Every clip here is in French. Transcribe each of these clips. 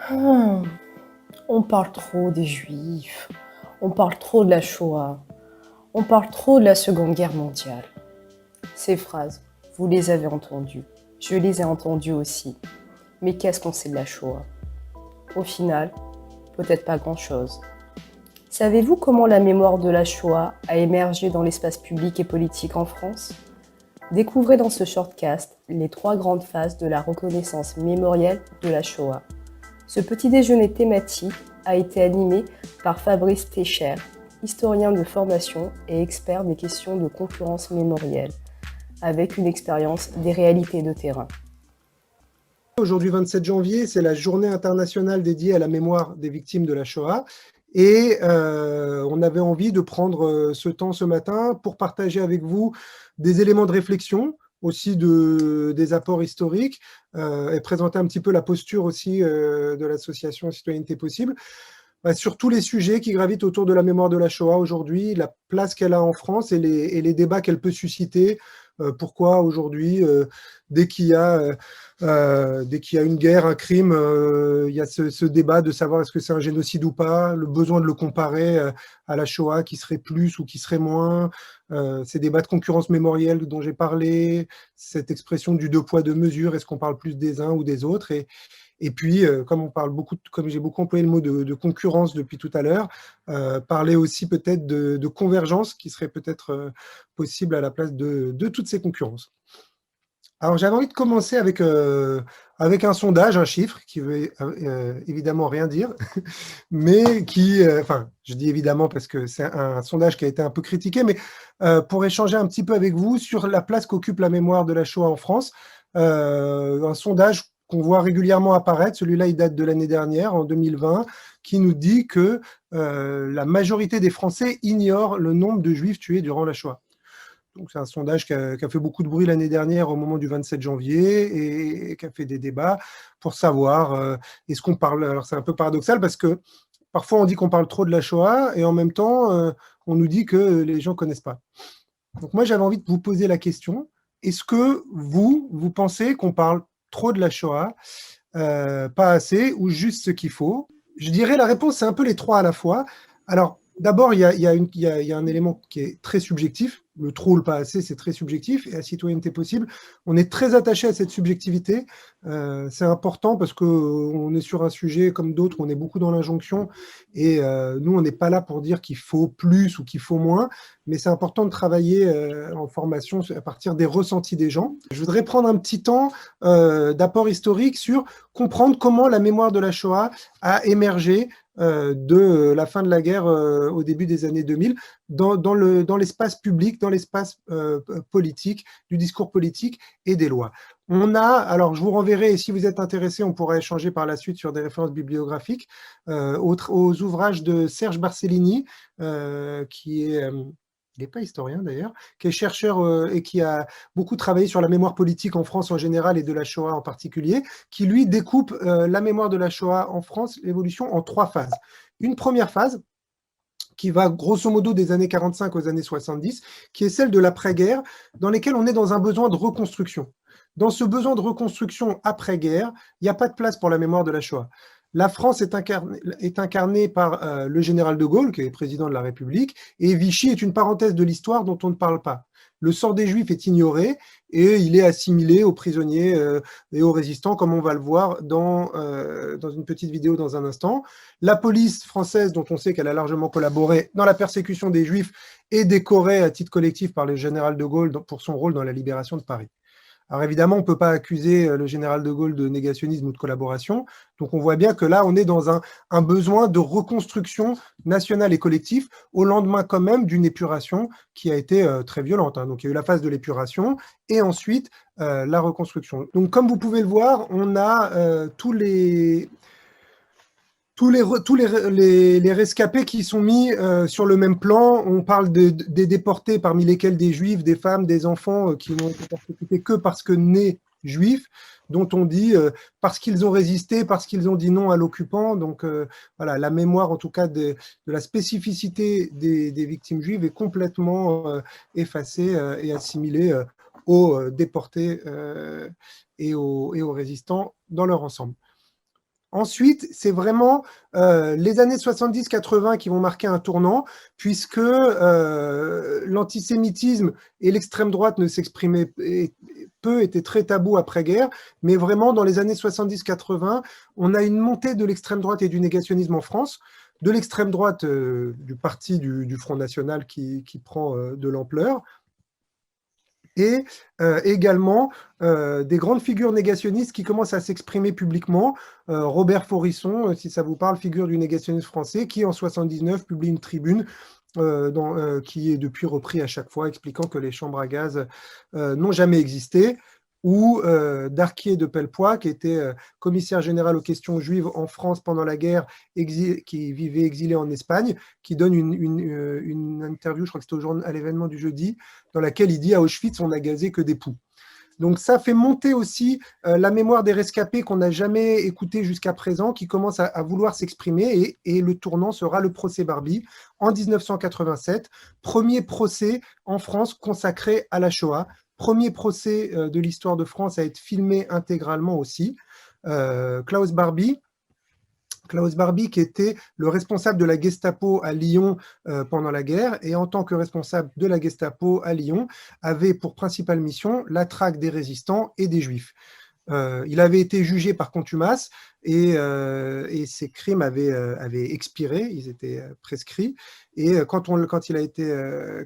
Ah, on parle trop des Juifs, on parle trop de la Shoah, on parle trop de la Seconde Guerre mondiale. Ces phrases, vous les avez entendues, je les ai entendues aussi. Mais qu'est-ce qu'on sait de la Shoah? Au final, peut-être pas grand-chose. Savez-vous comment la mémoire de la Shoah a émergé dans l'espace public et politique en France? Découvrez dans ce shortcast les 3 grandes phases de la reconnaissance mémorielle de la Shoah. Ce petit déjeuner thématique a été animé par Fabrice Técher, historien de formation et expert des questions de concurrence mémorielle, avec une expérience des réalités de terrain. Aujourd'hui, 27 janvier, c'est la journée internationale dédiée à la mémoire des victimes de la Shoah. Et on avait envie de prendre ce temps ce matin pour partager avec vous des éléments de réflexion, aussi des apports historiques, et présenter un petit peu la posture aussi de l'association Citoyenneté Possible, sur tous les sujets qui gravitent autour de la mémoire de la Shoah aujourd'hui, la place qu'elle a en France et les débats qu'elle peut susciter. Pourquoi aujourd'hui, dès qu'il y a une guerre, un crime, il y a ce débat de savoir est-ce que c'est un génocide ou pas, le besoin de le comparer à la Shoah, qui serait plus ou qui serait moins, ces débats de concurrence mémorielle dont j'ai parlé, cette expression du deux poids, deux mesures, est-ce qu'on parle plus des uns ou des autres, et puis, comme j'ai beaucoup employé le mot de concurrence depuis tout à l'heure, parler aussi peut-être de convergence qui serait peut-être possible à la place de toutes ces concurrences. Alors, j'avais envie de commencer avec un sondage, un chiffre qui veut évidemment rien dire, mais qui, enfin, je dis évidemment parce que c'est un sondage qui a été un peu critiqué, mais pour échanger un petit peu avec vous sur la place qu'occupe la mémoire de la Shoah en France, un sondage qu'on voit régulièrement apparaître, celui-là il date de l'année dernière, en 2020, qui nous dit que la majorité des Français ignorent le nombre de Juifs tués durant la Shoah. Donc, c'est un sondage qui a fait beaucoup de bruit l'année dernière au moment du 27 janvier et qui a fait des débats pour savoir est-ce qu'on parle. Alors, c'est un peu paradoxal parce que parfois on dit qu'on parle trop de la Shoah et en même temps on nous dit que les gens ne connaissent pas. Donc, moi, j'avais envie de vous poser la question est-ce que vous pensez qu'on parle trop de la Shoah, pas assez ou juste ce qu'il faut? Je dirais la réponse, c'est un peu les trois à la fois. Alors, d'abord, il y a un élément qui est très subjectif. Le trop ou le pas assez, c'est très subjectif. Et à Citoyenneté Possible, on est très attaché à cette subjectivité. C'est important parce qu'on est sur un sujet comme d'autres, on est beaucoup dans l'injonction. Et nous, on n'est pas là pour dire qu'il faut plus ou qu'il faut moins. Mais c'est important de travailler en formation à partir des ressentis des gens. Je voudrais prendre un petit temps d'apport historique sur comprendre comment la mémoire de la Shoah a émergé de la fin de la guerre au début des années 2000 dans l'espace public, dans l'espace politique, du discours politique et des lois. Alors je vous renverrai, et si vous êtes intéressé, on pourra échanger par la suite sur des références bibliographiques, aux ouvrages de Serge Barcellini, qui est... il n'est pas historien d'ailleurs, qui est chercheur et qui a beaucoup travaillé sur la mémoire politique en France en général et de la Shoah en particulier, qui lui découpe la mémoire de la Shoah en France, l'évolution en 3 phases. Une première phase qui va grosso modo des années 45 aux années 70, qui est celle de l'après-guerre, dans lesquelles on est dans un besoin de reconstruction. Dans ce besoin de reconstruction après-guerre, il n'y a pas de place pour la mémoire de la Shoah. La France est incarnée par le général de Gaulle, qui est président de la République, et Vichy est une parenthèse de l'histoire dont on ne parle pas. Le sort des Juifs est ignoré et il est assimilé aux prisonniers et aux résistants, comme on va le voir dans une petite vidéo dans un instant. La police française, dont on sait qu'elle a largement collaboré dans la persécution des Juifs, est décorée à titre collectif par le général de Gaulle pour son rôle dans la libération de Paris. Alors évidemment, on ne peut pas accuser le général de Gaulle de négationnisme ou de collaboration. Donc on voit bien que là, on est dans un besoin de reconstruction nationale et collective, au lendemain quand même d'une épuration qui a été très violente. Donc il y a eu la phase de l'épuration et ensuite la reconstruction. Donc comme vous pouvez le voir, on a tous les rescapés qui sont mis sur le même plan. On parle des déportés, parmi lesquels des juifs, des femmes, des enfants qui n'ont été persécutés que parce que nés juifs, dont on dit parce qu'ils ont résisté, parce qu'ils ont dit non à l'occupant. Donc voilà, la mémoire en tout cas de la spécificité des victimes juives est complètement effacée et assimilée aux déportés et aux résistants dans leur ensemble. Ensuite, c'est vraiment les années 70-80 qui vont marquer un tournant, puisque l'antisémitisme et l'extrême droite ne s'exprimaient peu, étaient très tabous après-guerre, mais vraiment dans les années 70-80, on a une montée de l'extrême droite et du négationnisme en France, de l'extrême droite du parti du Front National qui prend de l'ampleur, et également des grandes figures négationnistes qui commencent à s'exprimer publiquement. Robert Faurisson, si ça vous parle, figure du négationnisme français, qui en 79 publie une tribune qui est depuis repris à chaque fois, expliquant que les chambres à gaz n'ont jamais existé, ou Darquier de Pellepoix, qui était commissaire général aux questions juives en France pendant la guerre, qui vivait exilé en Espagne, qui donne une interview, je crois que c'était à l'événement du jeudi, dans laquelle il dit à Auschwitz, on n'a gazé que des poux. Donc ça fait monter aussi la mémoire des rescapés qu'on n'a jamais écouté jusqu'à présent, qui commence à vouloir s'exprimer, et le tournant sera le procès Barbie en 1987, premier procès en France consacré à la Shoah, premier procès de l'histoire de France à être filmé intégralement aussi. Klaus Barbie, qui était le responsable de la Gestapo à Lyon pendant la guerre, et en tant que responsable de la Gestapo à Lyon, avait pour principale mission la traque des résistants et des juifs. Il avait été jugé par contumace et ses crimes avaient expiré, ils étaient prescrits. Et quand il a été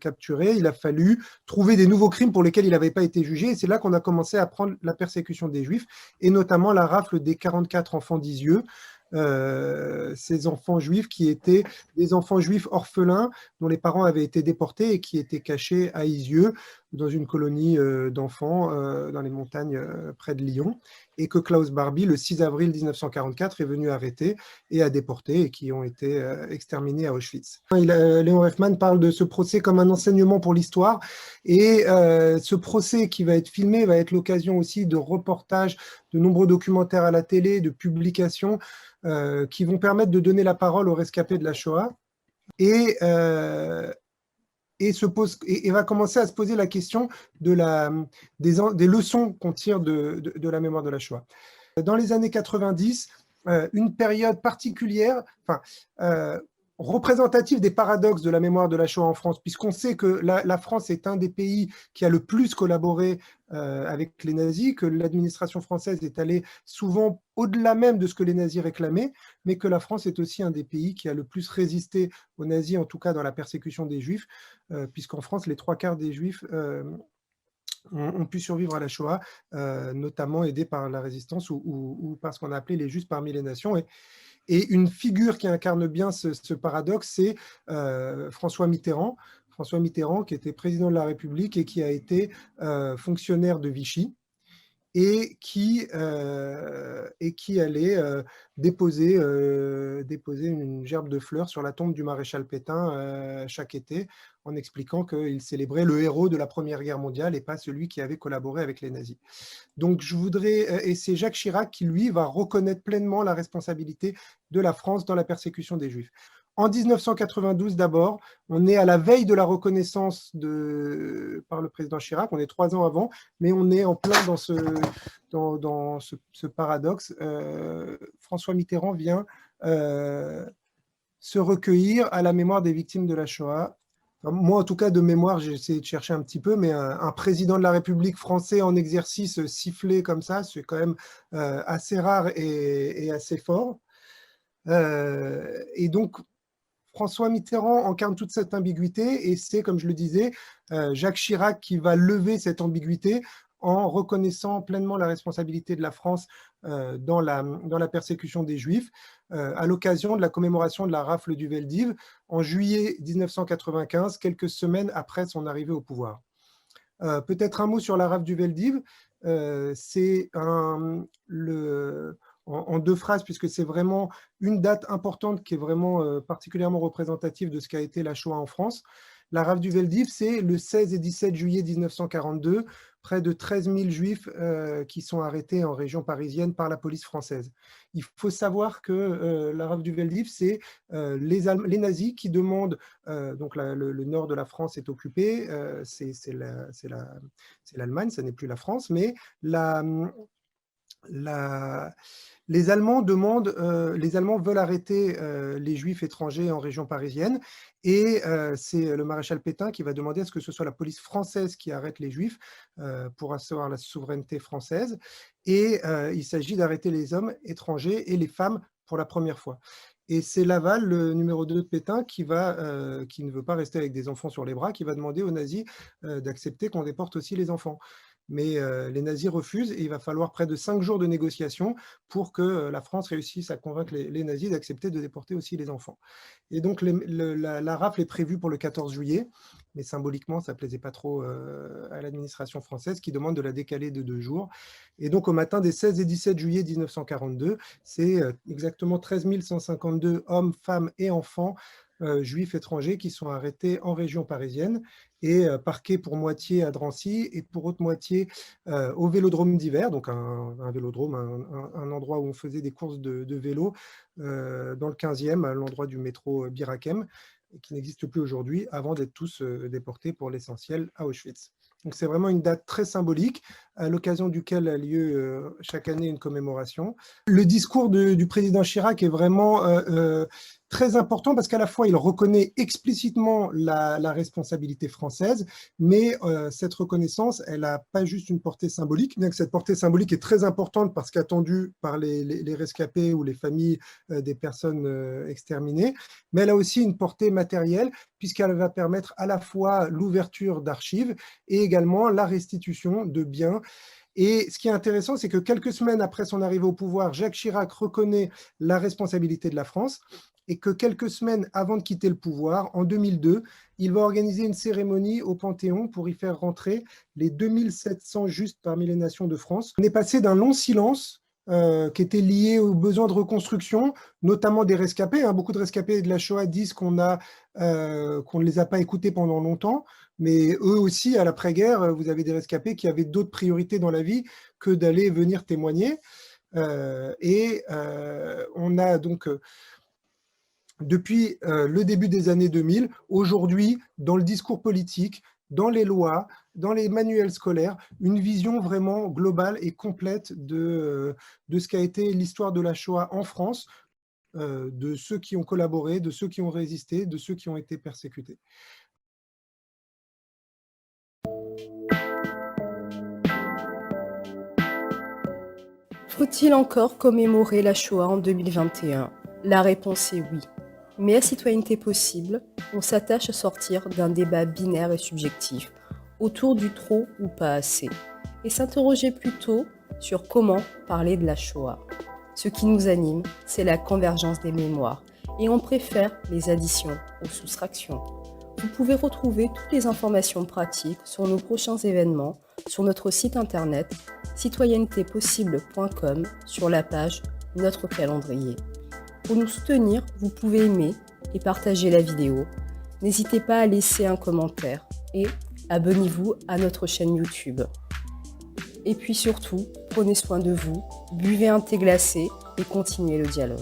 capturé, il a fallu trouver des nouveaux crimes pour lesquels il n'avait pas été jugé. Et c'est là qu'on a commencé à prendre la persécution des Juifs, et notamment la rafle des 44 enfants d'Isieux. Ces enfants juifs qui étaient des enfants juifs orphelins dont les parents avaient été déportés et qui étaient cachés à Isieux, dans une colonie d'enfants dans les montagnes près de Lyon, et que Klaus Barbie, le 6 avril 1944, est venu arrêter et a déporté, et qui ont été exterminés à Auschwitz. Léon Reffman parle de ce procès comme un enseignement pour l'histoire, et ce procès qui va être filmé va être l'occasion aussi de reportages, de nombreux documentaires à la télé, de publications qui vont permettre de donner la parole aux rescapés de la Shoah, et va commencer à se poser la question des leçons qu'on tire de la mémoire de la Shoah. Dans les années 90, une période particulière, représentative des paradoxes de la mémoire de la Shoah en France, puisqu'on sait que la France est un des pays qui a le plus collaboré avec les nazis, que l'administration française est allée souvent au-delà même de ce que les nazis réclamaient, mais que la France est aussi un des pays qui a le plus résisté aux nazis, en tout cas dans la persécution des Juifs, puisqu'en France, les 3/4 des Juifs ont pu survivre à la Shoah, notamment aidés par la résistance ou par ce qu'on a appelé les Justes parmi les nations. Et une figure qui incarne bien ce paradoxe, c'est François Mitterrand. François Mitterrand, qui était président de la République et qui a été fonctionnaire de Vichy, et qui allait déposer une gerbe de fleurs sur la tombe du maréchal Pétain chaque été, en expliquant qu'il célébrait le héros de la Première Guerre mondiale et pas celui qui avait collaboré avec les nazis. Donc et c'est Jacques Chirac qui, lui, va reconnaître pleinement la responsabilité de la France dans la persécution des Juifs. En 1992, d'abord, on est à la veille de la reconnaissance par le président Chirac, on est 3 ans avant, mais on est en plein dans ce paradoxe. François Mitterrand vient se recueillir à la mémoire des victimes de la Shoah. Enfin, moi, en tout cas, de mémoire, j'ai essayé de chercher un petit peu, mais un président de la République français en exercice sifflé comme ça, c'est quand même assez rare et assez fort. Et donc, François Mitterrand incarne toute cette ambiguïté, et c'est, comme je le disais, Jacques Chirac qui va lever cette ambiguïté en reconnaissant pleinement la responsabilité de la France dans la persécution des Juifs, à l'occasion de la commémoration de la rafle du Veldiv en juillet 1995, quelques semaines après son arrivée au pouvoir. Peut-être un mot sur la rafle du Veldiv. C'est en 2 phrases, puisque c'est vraiment une date importante qui est vraiment particulièrement représentative de ce qu'a été la Shoah en France. La rafle du Veldiv, c'est le 16 et 17 juillet 1942, près de 13 000 Juifs qui sont arrêtés en région parisienne par la police française. Il faut savoir que la rafle du Veldiv, c'est les nazis qui demandent, donc le nord de la France est occupé, c'est l'Allemagne, ce n'est plus la France, mais La les Allemands demandent, les Allemands veulent arrêter, les Juifs étrangers en région parisienne et c'est le maréchal Pétain qui va demander à ce que ce soit la police française qui arrête les Juifs, pour asseoir la souveraineté française et il s'agit d'arrêter les hommes étrangers et les femmes pour la première fois et c'est Laval, le numéro 2 de Pétain qui ne veut pas rester avec des enfants sur les bras, qui va demander aux nazis, d'accepter qu'on déporte aussi les enfants. Mais les nazis refusent et il va falloir près de 5 jours de négociations pour que la France réussisse à convaincre les nazis d'accepter de déporter aussi les enfants. Et donc la rafle est prévue pour le 14 juillet, mais symboliquement, ça ne plaisait pas trop à l'administration française qui demande de la décaler de 2 jours. Et donc au matin des 16 et 17 juillet 1942, c'est exactement 13 152 hommes, femmes et enfants juifs étrangers qui sont arrêtés en région parisienne et parqués pour moitié à Drancy et pour autre moitié au Vélodrome d'hiver, donc un vélodrome, un endroit où on faisait des courses de vélo dans le 15e, à l'endroit du métro Bir Hakeim, qui n'existe plus aujourd'hui, avant d'être tous déportés pour l'essentiel à Auschwitz. Donc c'est vraiment une date très symbolique, à l'occasion duquel a lieu chaque année une commémoration. Le discours du président Chirac est vraiment très important parce qu'à la fois il reconnaît explicitement la responsabilité française, mais cette reconnaissance, elle n'a pas juste une portée symbolique, bien que cette portée symbolique est très importante parce qu'attendue par les rescapés ou les familles des personnes exterminées, mais elle a aussi une portée matérielle puisqu'elle va permettre à la fois l'ouverture d'archives et également la restitution de biens. Et ce qui est intéressant, c'est que quelques semaines après son arrivée au pouvoir, Jacques Chirac reconnaît la responsabilité de la France et que quelques semaines avant de quitter le pouvoir, en 2002, il va organiser une cérémonie au Panthéon pour y faire rentrer les 2700 justes parmi les nations de France. On est passé d'un long silence qui était lié aux besoins de reconstruction, notamment des rescapés. Beaucoup de rescapés de la Shoah disent qu'on ne les a pas écoutés pendant longtemps, mais eux aussi, à l'après-guerre, vous avez des rescapés qui avaient d'autres priorités dans la vie que d'aller venir témoigner. On a donc, depuis le début des années 2000, aujourd'hui, dans le discours politique, dans les lois, dans les manuels scolaires, une vision vraiment globale et complète de ce qu'a été l'histoire de la Shoah en France, de ceux qui ont collaboré, de ceux qui ont résisté, de ceux qui ont été persécutés. Faut-il encore commémorer la Shoah en 2021 ? La réponse est oui. Mais à Citoyenneté possible, on s'attache à sortir d'un débat binaire et subjectif autour du trop ou pas assez, et s'interroger plutôt sur comment parler de la Shoah. Ce qui nous anime, c'est la convergence des mémoires, et on préfère les additions aux soustractions. Vous pouvez retrouver toutes les informations pratiques sur nos prochains événements sur notre site internet citoyennetépossible.com sur la page Notre calendrier. Pour nous soutenir, vous pouvez aimer et partager la vidéo. N'hésitez pas à laisser un commentaire et abonnez-vous à notre chaîne YouTube. Et puis surtout, prenez soin de vous, buvez un thé glacé et continuez le dialogue.